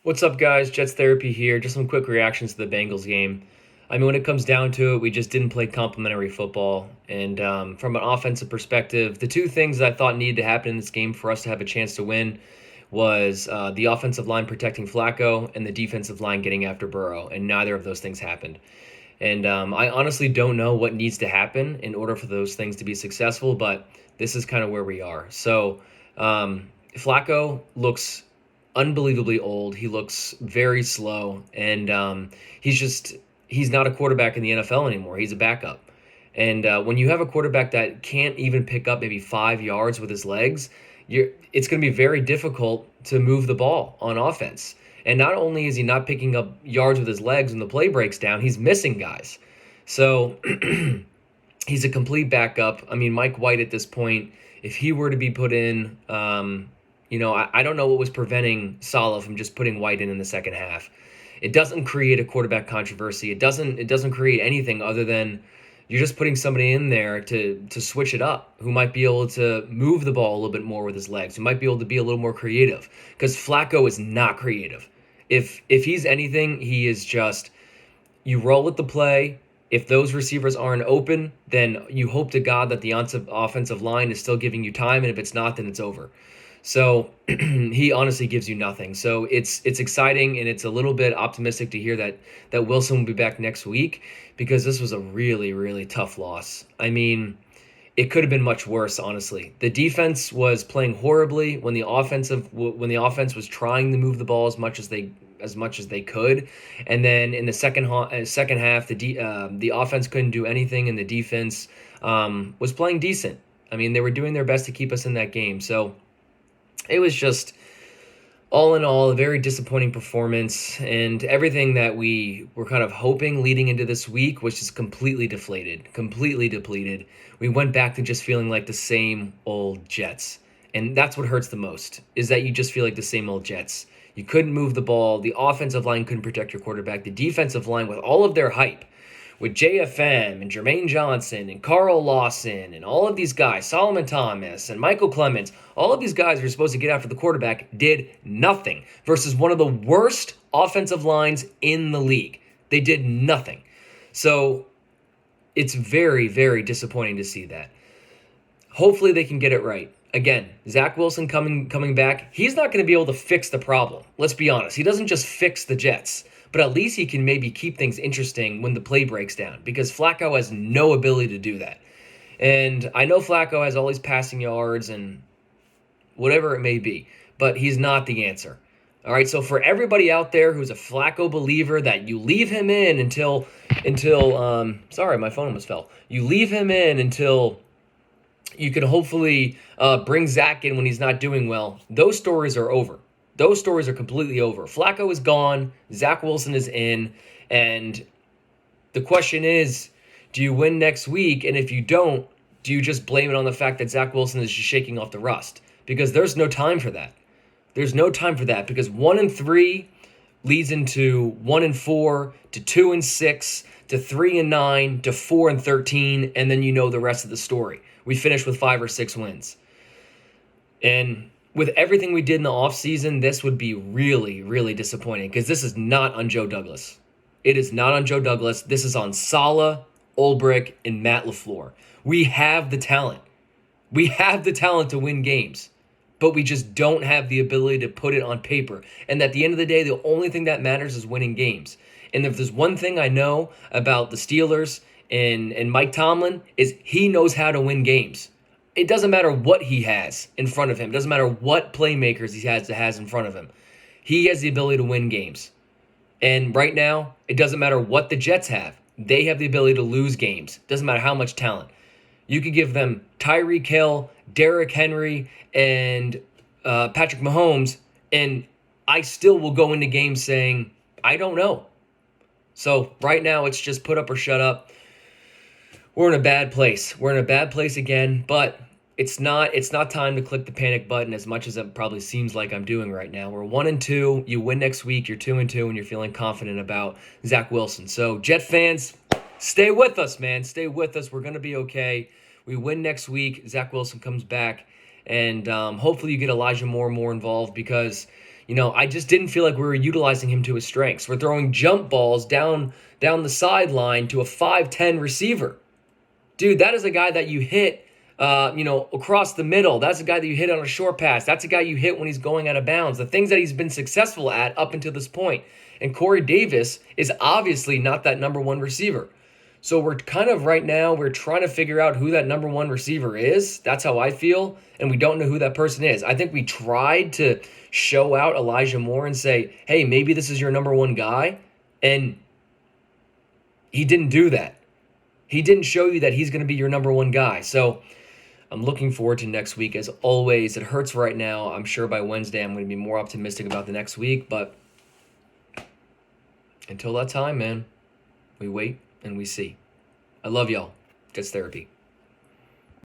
What's up, guys? Jets Therapy here. Just some quick reactions to the Bengals game. I mean, when it comes down to it, we just didn't play complimentary football. And from an offensive perspective, the two things that I thought needed to happen in this game for us to have a chance to win was the offensive line protecting Flacco and the defensive line getting after Burrow. And neither of those things happened. And I honestly don't know what needs to happen in order for those things to be successful, but this is kind of where we are. So Flacco looks unbelievably old. He looks very slow, and he's not a quarterback in the NFL anymore. He's a backup. And when you have a quarterback that can't even pick up maybe 5 yards with his legs, it's going to be very difficult to move the ball on offense. And not only is he not picking up yards with his legs when the play breaks down, he's missing guys. So he's a complete backup. I mean, Mike White at this point, if he were to be put in, I don't know what was preventing Saleh from just putting White in the second half. It doesn't create a quarterback controversy. It doesn't create anything other than you're just putting somebody in there to switch it up, who might be able to move the ball a little bit more with his legs, who might be able to be a little more creative. Because Flacco is not creative. If he's anything, he is just you roll with the play. If those receivers aren't open, then you hope to God that the offensive line is still giving you time, and if it's not, then it's over. So he honestly gives you nothing. So it's exciting, and it's a little bit optimistic to hear that Wilson will be back next week, because this was a really, really tough loss. I mean, it could have been much worse, honestly. The defense was playing horribly when the offense was trying to move the ball as much as they could, and then in the second half, the offense couldn't do anything, and the defense was playing decent. I mean, they were doing their best to keep us in that game. So it was just all in all, a very disappointing performance, and everything that we were kind of hoping leading into this week was just completely deflated, completely depleted. We went back to just feeling like the same old Jets. And that's what hurts the most, is that you just feel like the same old Jets. You couldn't move the ball. The offensive line couldn't protect your quarterback. The defensive line, with all of their hype, with JFM and Jermaine Johnson and Carl Lawson and all of these guys, Solomon Thomas and Michael Clemens, all of these guys who are supposed to get after the quarterback did nothing versus one of the worst offensive lines in the league. They did nothing. So it's very, very disappointing to see that. Hopefully they can get it right. Again, Zach Wilson coming back, he's not going to be able to fix the problem. Let's be honest. He doesn't just fix the Jets, but at least he can maybe keep things interesting when the play breaks down, because Flacco has no ability to do that. And I know Flacco has all these passing yards and whatever it may be, but he's not the answer. All right, so for everybody out there who's a Flacco believer, that you leave him in until sorry, my phone almost fell. You leave him in until you can hopefully bring Zach in when he's not doing well. Those stories are over. Those stories are completely over. Flacco is gone. Zach Wilson is in. And the question is, do you win next week? And if you don't, do you just blame it on the fact that Zach Wilson is just shaking off the rust? Because there's no time for that. There's no time for that, because 1-3 leads into 1-4 to 2-6 to 3-9 to 4-13, and then you know the rest of the story. We finished with 5 or 6 wins. And with everything we did in the offseason, this would be really, really disappointing, because this is not on Joe Douglas. It is not on Joe Douglas. This is on Saleh, Ulbrich, and Matt LaFleur. We have the talent. We have the talent to win games, but we just don't have the ability to put it on paper. And at the end of the day, the only thing that matters is winning games. And if there's one thing I know about the Steelers and Mike Tomlin, is he knows how to win games. It doesn't matter what he has in front of him. It doesn't matter what playmakers he has in front of him. He has the ability to win games. And right now, it doesn't matter what the Jets have. They have the ability to lose games. Doesn't matter how much talent. You could give them Tyreek Hill, Derrick Henry, and Patrick Mahomes, and I still will go into games saying, I don't know. So right now, it's just put up or shut up. We're in a bad place. We're in a bad place again, but it's not time to click the panic button as much as it probably seems like I'm doing right now. We're 1-2. You win next week, you're 2-2, and you're feeling confident about Zach Wilson. So Jet fans, stay with us, man. Stay with us. We're going to be okay. We win next week. Zach Wilson comes back, and hopefully you get Elijah Moore more involved, because I just didn't feel like we were utilizing him to his strengths. We're throwing jump balls down the sideline to a 5'10" receiver. Dude, that is a guy that you hit, across the middle. That's a guy that you hit on a short pass. That's a guy you hit when he's going out of bounds. The things that he's been successful at up until this point. And Corey Davis is obviously not that number one receiver. So we're kind of right now, we're trying to figure out who that number one receiver is. That's how I feel. And we don't know who that person is. I think we tried to show out Elijah Moore and say, hey, maybe this is your number one guy. And he didn't do that. He didn't show you that he's going to be your number one guy. So I'm looking forward to next week. As always, it hurts right now. I'm sure by Wednesday I'm going to be more optimistic about the next week. But until that time, man, we wait and we see. I love y'all. Gets therapy.